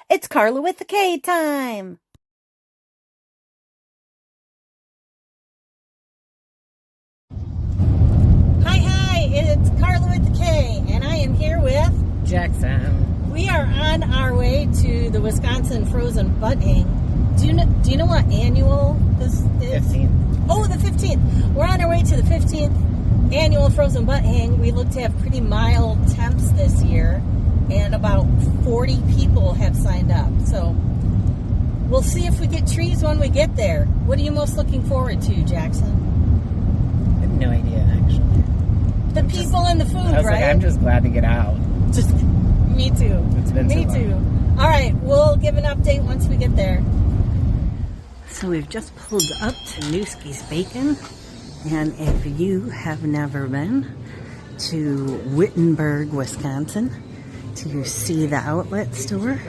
It's Carla with the K time. Hi, it's Carla with the K, and I am here with Jackson. We are on our way to the Wisconsin Frozen Butt Hang. Do you know what annual this is? 15th. Oh, the 15th. We're on our way to the 15th annual Frozen Butt Hang. We look to have pretty mild temps this year, and about 40 people have signed up. So we'll see if we get trees when we get there. What are you most looking forward to, Jackson? I have no idea, actually. The people and the food, I was right? like, I'm just glad to get out. Me too. It's been Me so long. too. All right, we'll give an update once we get there. So we've just pulled up to Nuski's Bacon, and if you have never been to Wittenberg, Wisconsin, to see the outlet store,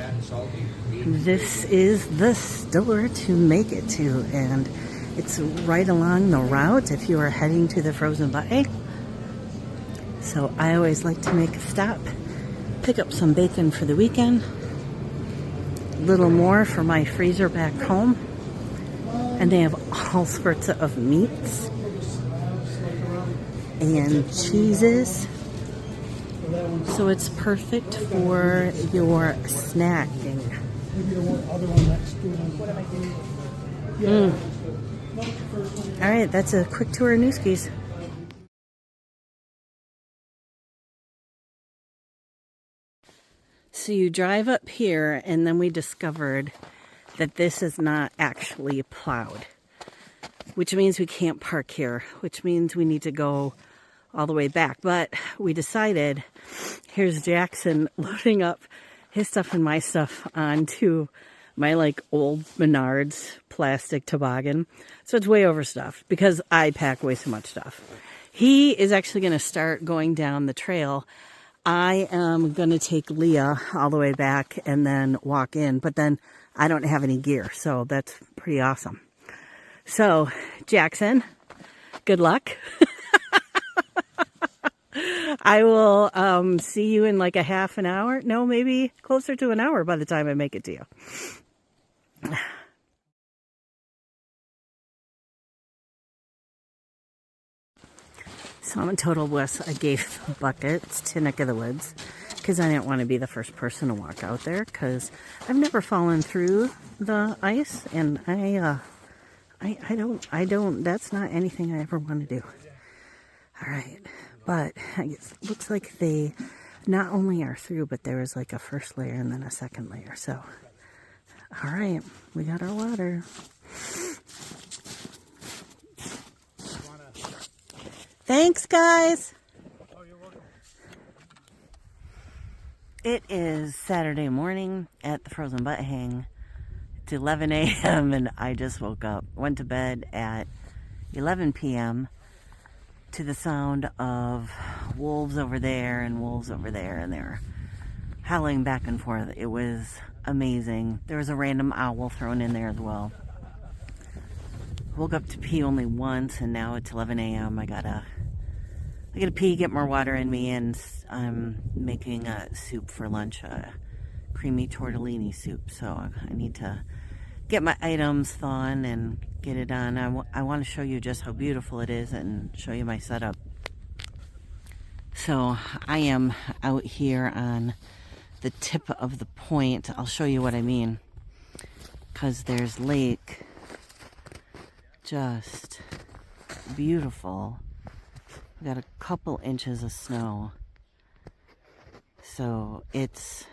this is the store to make it to, and it's right along the route if you are heading to the Frozen Butt Hang. So I always like to make a stop, pick up some bacon for the weekend, a little more for my freezer back home, and they have all sorts of meats and cheeses, so it's perfect for your snacking. All right, that's a quick tour of Nuski's. So you drive up here, and then we discovered that this is not actually plowed, which means we can't park here, which means we need to go all the way back. But we decided, here's Jackson loading up his stuff and my stuff onto my old Menards plastic toboggan. So it's way overstuffed because I pack way too much stuff. He is actually going to start going down the trail. I am going to take Leah all the way back and then walk in, but then I don't have any gear, so that's pretty awesome. So, Jackson, good luck. I will see you in like a half an hour. No, maybe closer to an hour by the time I make it to you. So I'm a total wuss. I gave buckets to Neck of the Woods because I didn't want to be the first person to walk out there, because I've never fallen through the ice, and I don't, that's not anything I ever want to do. All right. But I guess it looks like they not only are through, but there was like a first layer and then a second layer. So, all right, we got our water. Thanks, guys. Oh, you're welcome. It is Saturday morning at the Frozen Butt Hang. It's 11 a.m. and I just woke up. Went to bed at 11 p.m. to the sound of wolves over there and wolves over there, and they're howling back and forth. It was amazing. There was a random owl thrown in there as well. Woke up to pee only once, and now it's 11 a.m. I gotta pee, get more water in me, and I'm making a soup for lunch, a creamy tortellini soup. So I need to get my items thawing and get it on. I want to show you just how beautiful it is and show you my setup. So I am out here on the tip of the point. I'll show you what I mean, because there's lake, just beautiful. We got a couple inches of snow, so it's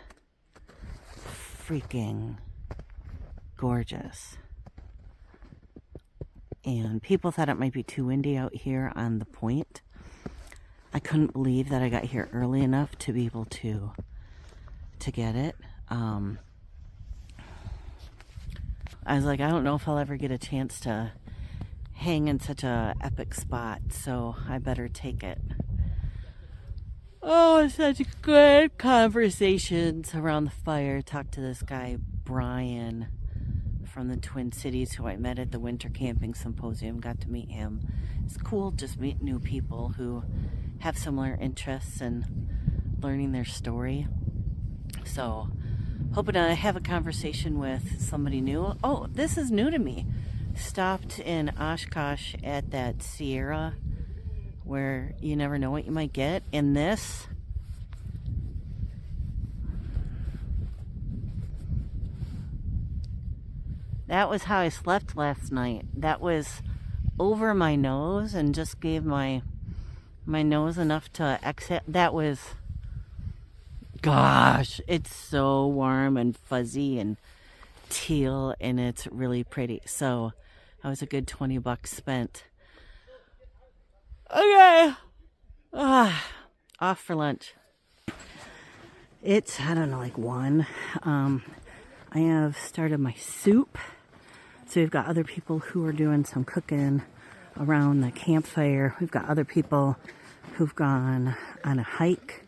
freaking gorgeous. And people thought it might be too windy out here on the point. I couldn't believe that I got here early enough to be able to get it. I was like, I don't know if I'll ever get a chance to hang in such a epic spot, so I better take it. Oh, such good conversations around the fire. Talked to this guy, Brian, from the Twin Cities, who I met at the Winter Camping Symposium. Got to meet him. It's cool just meeting new people who have similar interests and learning their story. So hoping to have a conversation with somebody new. Oh, this is new to me. Stopped in Oshkosh at that Sierra where you never know what you might get. And this, that was how I slept last night. That was over my nose and just gave my nose enough to exhale. That was, gosh, it's so warm and fuzzy and teal, and it's really pretty. So that was a good $20 spent. Okay, off for lunch. It's, I don't know, like 1. I have started my soup. So we've got other people who are doing some cooking around the campfire. We've got other people who've gone on a hike.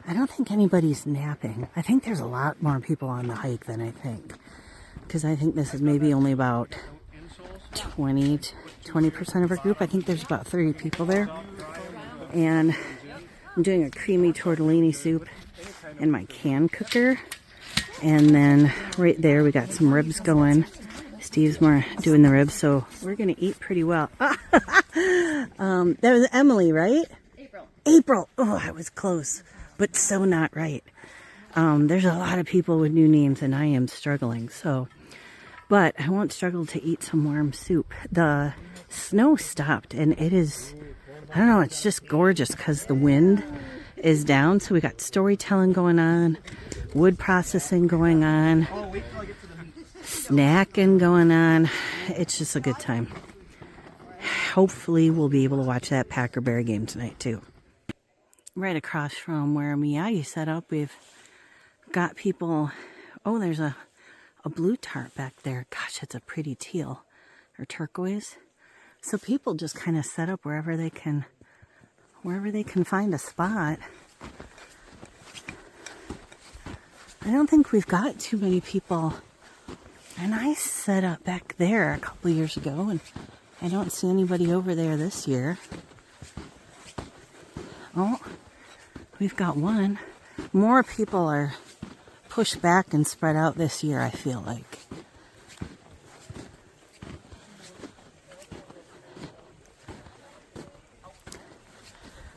I don't think anybody's napping. I think there's a lot more people on the hike than I think. Because I think this is maybe only about 20% of our group. I think there's about 30 people there. And I'm doing a creamy tortellini soup in my can cooker. And then right there we got some ribs going. Steve's more doing the ribs, so we're gonna eat pretty well. That was Emily, right? April. Oh, I was close, but so not right. There's a lot of people with new names, and I am struggling. So, but I won't struggle to eat some warm soup. The snow stopped, and it is, I don't know, it's just gorgeous because the wind is down. So we got storytelling going on, wood processing going on, snacking going on. It's just a good time. Hopefully we'll be able to watch that Packer Bear game tonight too. Right across from where Miyagi set up, we've got people. Oh, there's a blue tarp back there. Gosh, it's a pretty teal or turquoise. So people just kind of set up wherever they can find a spot. I don't think we've got too many people. And I set up back there a couple years ago, and I don't see anybody over there this year. Oh, we've got one. More people are pushed back and spread out this year, I feel like.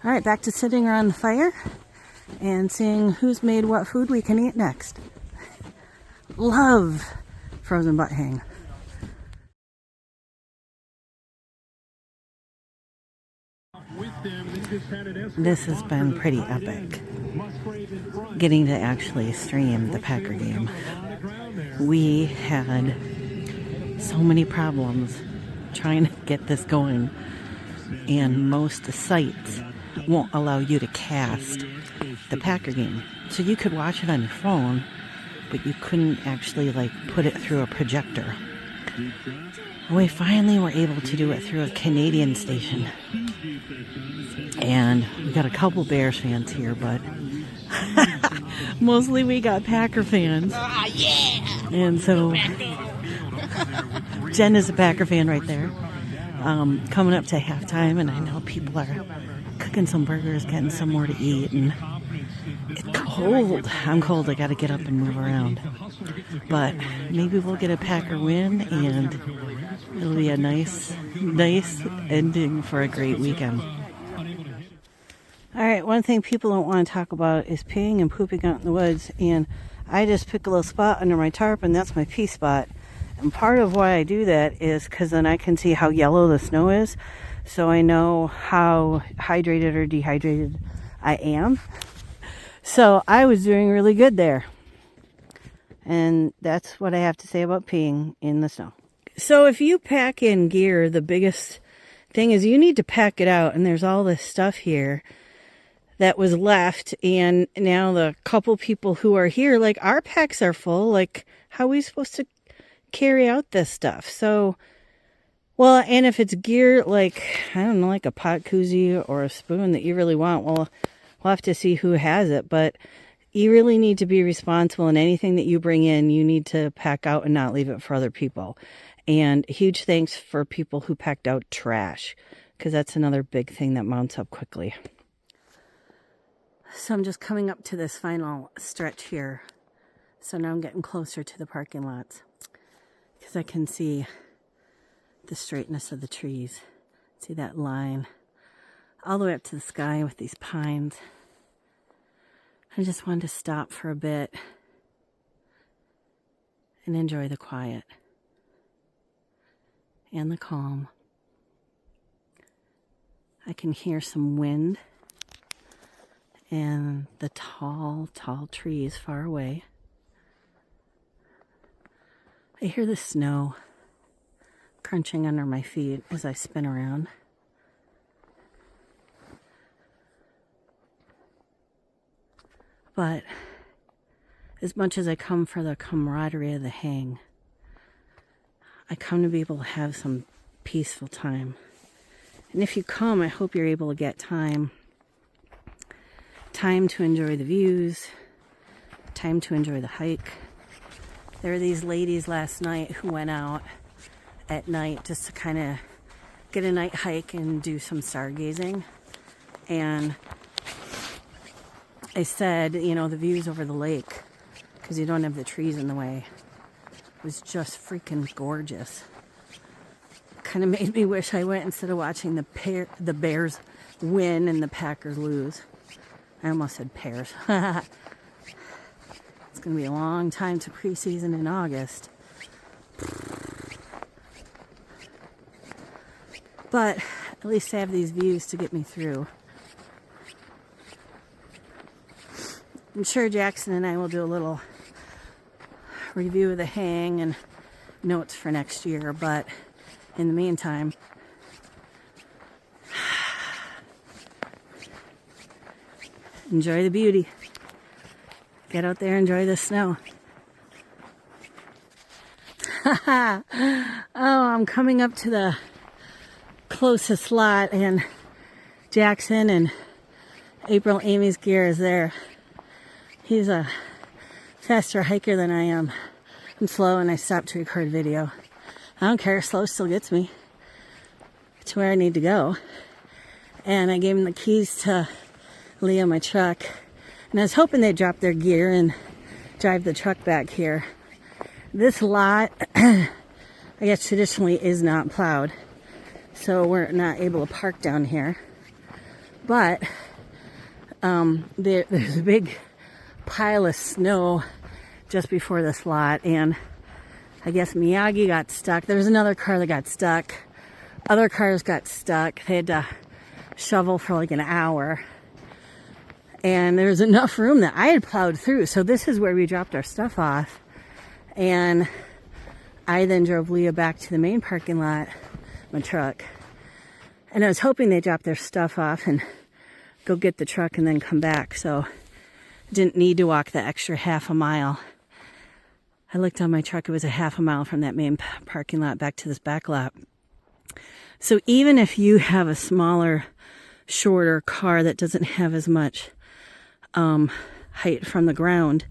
All right, back to sitting around the fire and seeing who's made what food we can eat next. Love frozen butt hang. This has been pretty epic. Getting to actually stream the Packer game. We had so many problems trying to get this going, and most sites won't allow you to cast the Packer game. So you could watch it on your phone, but you couldn't actually put it through a projector. We finally were able to do it through a Canadian station. And we got a couple Bears fans here, but mostly we got Packer fans. Yeah! And so Jen is a Packer fan right there. Coming up to halftime, and I know people are cooking some burgers, getting some more to eat, and it's cold. I'm cold. I got to get up and move around. But maybe we'll get a Packer win, and it'll be a nice ending for a great weekend. All right, one thing people don't want to talk about is peeing and pooping out in the woods, and I just pick a little spot under my tarp, and that's my pee spot. And part of why I do that is because then I can see how yellow the snow is, so I know how hydrated or dehydrated I am. So I was doing really good there. And that's what I have to say about peeing in the snow. So if you pack in gear, the biggest thing is you need to pack it out. And there's all this stuff here that was left. And now the couple people who are here, our packs are full. How are we supposed to carry out this stuff? So, well, and if it's gear, I don't know, a pot koozie or a spoon that you really want, well, we'll have to see who has it, but you really need to be responsible, and anything that you bring in, you need to pack out and not leave it for other people. And huge thanks for people who packed out trash, because that's another big thing that mounts up quickly. So I'm just coming up to this final stretch here. So now I'm getting closer to the parking lots because I can see the straightness of the trees. See that line all the way up to the sky with these pines. I just wanted to stop for a bit and enjoy the quiet and the calm. I can hear some wind and the tall, tall trees far away. I hear the snow crunching under my feet as I spin around. But as much as I come for the camaraderie of the hang, I come to be able to have some peaceful time. And if you come, I hope you're able to get time to enjoy the views, time to enjoy the hike. There were these ladies last night who went out at night just to kind of get a night hike and do some stargazing. And I said, you know, the views over the lake, because you don't have the trees in the way, was just freaking gorgeous. Kind of made me wish I went instead of watching the Bears win and the Packers lose. I almost said pears. It's going to be a long time to preseason in August. But at least I have these views to get me through. I'm sure Jackson and I will do a little review of the hang and notes for next year, but in the meantime, enjoy the beauty. Get out there, enjoy the snow. Oh, I'm coming up to the closest lot, and Jackson and April Amy's gear is there. He's a faster hiker than I am. I'm slow and I stopped to record video. I don't care, slow still gets me to where I need to go. And I gave him the keys to Leah, my truck. And I was hoping they'd drop their gear and drive the truck back here. This lot, I guess traditionally is not plowed. So we're not able to park down here. But there's a big pile of snow just before this lot. And I guess Miyagi got stuck. There was another car that got stuck. Other cars got stuck. They had to shovel for like an hour. And there was enough room that I had plowed through. So this is where we dropped our stuff off. And I then drove Leah back to the main parking lot, my truck. And I was hoping they'd drop their stuff off and go get the truck and then come back. So I didn't need to walk the extra half a mile. I looked on my truck. It was a half a mile from that main parking lot back to this back lot. So even if you have a smaller, shorter car that doesn't have as much height from the ground,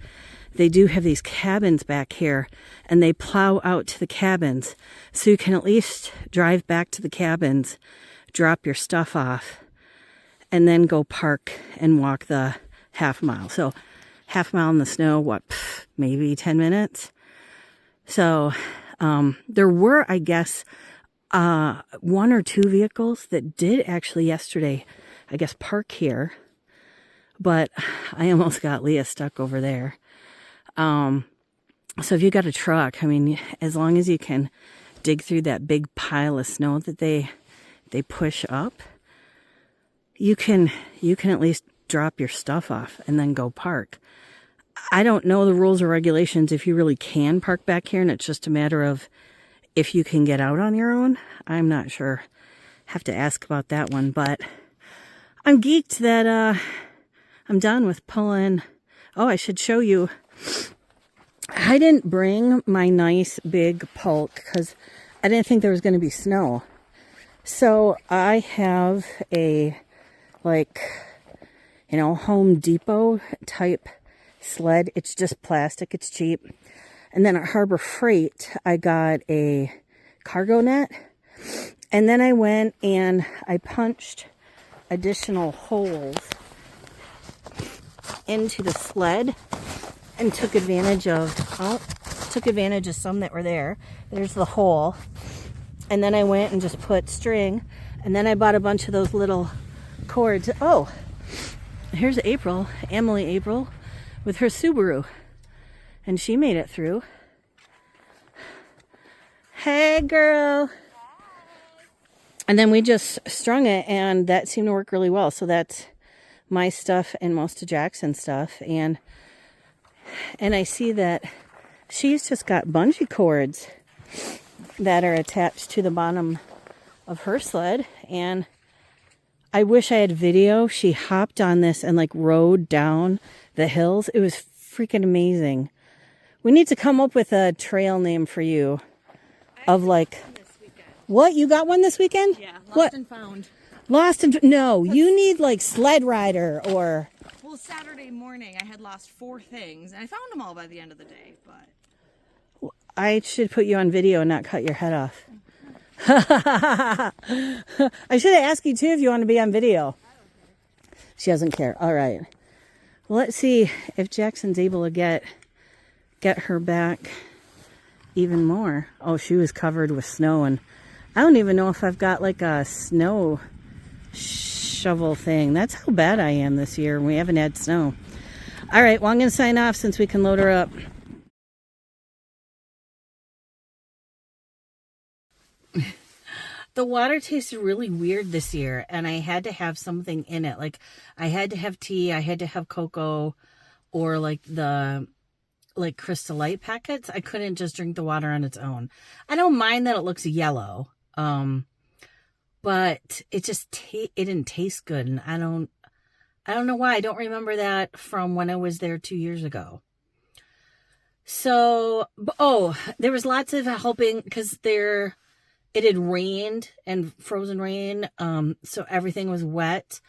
they do have these cabins back here, and they plow out to the cabins. So you can at least drive back to the cabins, drop your stuff off, and then go park and walk the half mile. So half mile in the snow, what, maybe 10 minutes? So there were, I guess, one or two vehicles that did actually yesterday, I guess, park here. But I almost got Leah stuck over there. So if you got a truck, I mean, as long as you can dig through that big pile of snow that they push up, you can at least drop your stuff off and then go park. I don't know the rules or regulations if you really can park back here, and it's just a matter of if you can get out on your own. I'm not sure. Have to ask about that one, but I'm geeked that I'm done with pulling. Oh, I should show you. I didn't bring my nice big pulk because I didn't think there was going to be snow. So I have a, like, you know, Home Depot type sled. It's just plastic. It's cheap. And then at Harbor Freight, I got a cargo net. And then I went and I punched additional holes into the sled and took advantage of some that were there. There's the hole. And then I went and just put string. And then I bought a bunch of those little cords. Oh, here's April, Emily April, with her Subaru. And she made it through. Hey, girl. And then we just strung it, and that seemed to work really well. So that's my stuff and most of Jackson's stuff. And I see that she's just got bungee cords that are attached to the bottom of her sled. And I wish I had video. She hopped on this and like rode down the hills. It was freaking amazing. We need to come up with a trail name for you of like, what? You got one this weekend? Yeah, What? and found. Lost and, no, you need like sled rider or. Well, Saturday morning I had lost 4 things, and I found them all by the end of the day, but. I should put you on video and not cut your head off. I should have asked you too if you want to be on video. She doesn't care. All right. Well, let's see if Jackson's able to get her back even more. Oh, she was covered with snow, and I don't even know if I've got like a snow shovel thing. That's how bad I am this year. We haven't had snow. All right. Well, I'm going to sign off since we can load her up. The water tasted really weird this year, and I had to have something in it. Like, I had to have tea, I had to have cocoa, or like the Crystal Light packets. I couldn't just drink the water on its own. I don't mind that it looks yellow, but it just it didn't taste good, and I don't know why. I don't remember that from when I was there 2 years ago. So, oh, there was lots of helping because it had rained and frozen rain, so everything was wet.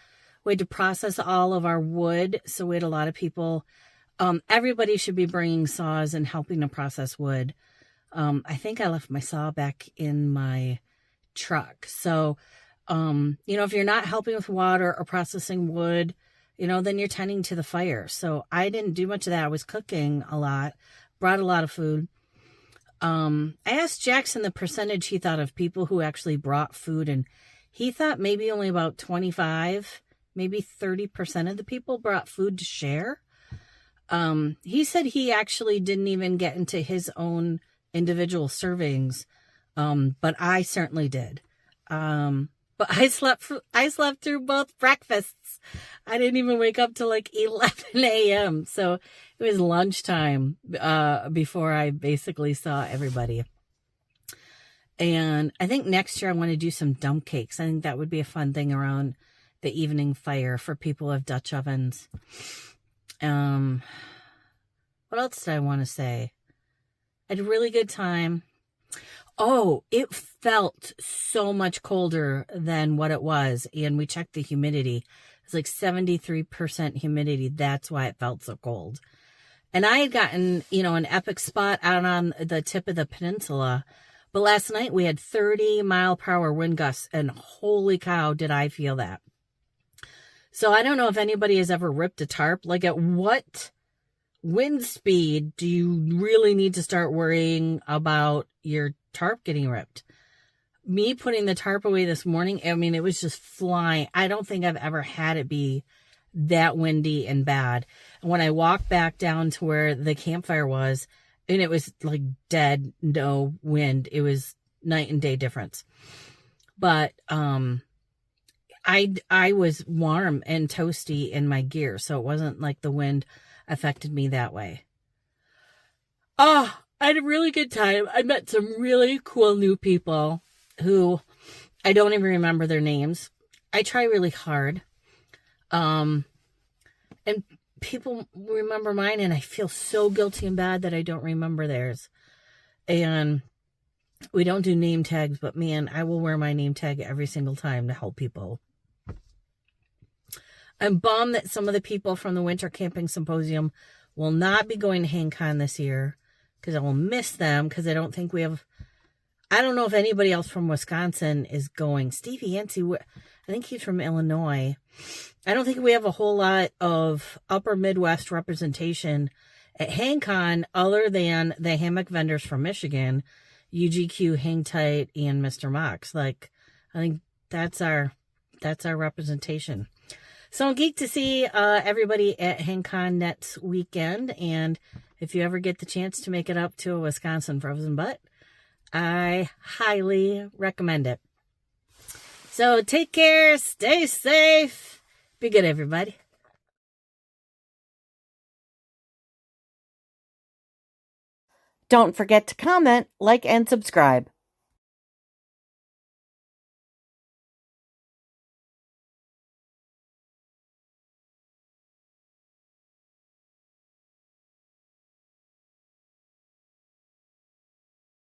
We had to process all of our wood, so we had a lot of people. Everybody should be bringing saws and helping to process wood. I think I left my saw back in my truck. So, if you're not helping with water or processing wood, then you're tending to the fire. So I didn't do much of that. I was cooking a lot, brought a lot of food. I asked Jackson the percentage he thought of people who actually brought food, and he thought maybe only about 25, maybe 30% of the people brought food to share. He said he actually didn't even get into his own individual servings, but I certainly did. But I slept through both breakfasts. I didn't even wake up till like 11 a.m. So it was lunchtime before I basically saw everybody. And I think next year I want to do some dump cakes. I think that would be a fun thing around the evening fire for people who have Dutch ovens. What else did I want to say? I had a really good time. Oh, it felt so much colder than what it was. And we checked the humidity. It was like 73% humidity. That's why it felt so cold. And I had gotten, an epic spot out on the tip of the peninsula. But last night we had 30-mile-per-hour wind gusts. And holy cow, did I feel that. So I don't know if anybody has ever ripped a tarp. Like, at what wind speed do you really need to start worrying about your tarp getting ripped? Me putting the tarp away this morning, it was just flying. I don't think I've ever had it be that windy and bad. And when I walked back down to where the campfire was, and it was like dead, no wind. It was night and day difference. But I was warm and toasty in my gear, so it wasn't like the wind affected me that way. Oh, I had a really good time. I met some really cool new people who I don't even remember their names. I try really hard. And people remember mine, and I feel so guilty and bad that I don't remember theirs. And we don't do name tags, but man, I will wear my name tag every single time to help people. I'm bummed that some of the people from the Winter Camping Symposium will not be going to HangCon this year, because I will miss them, because I don't think we have... I don't know if anybody else from Wisconsin is going. Steve Yancey, I think he's from Illinois. I don't think we have a whole lot of upper Midwest representation At HangCon, other than the hammock vendors from Michigan, UGQ, Hang Tight, and Mr. Mox. Like, I think that's our representation. So I'm geeked to see everybody at HangCon next weekend. And if you ever get the chance to make it up to a Wisconsin frozen butt, I highly recommend it. So take care, stay safe, be good, everybody. Don't forget to comment, like, and subscribe.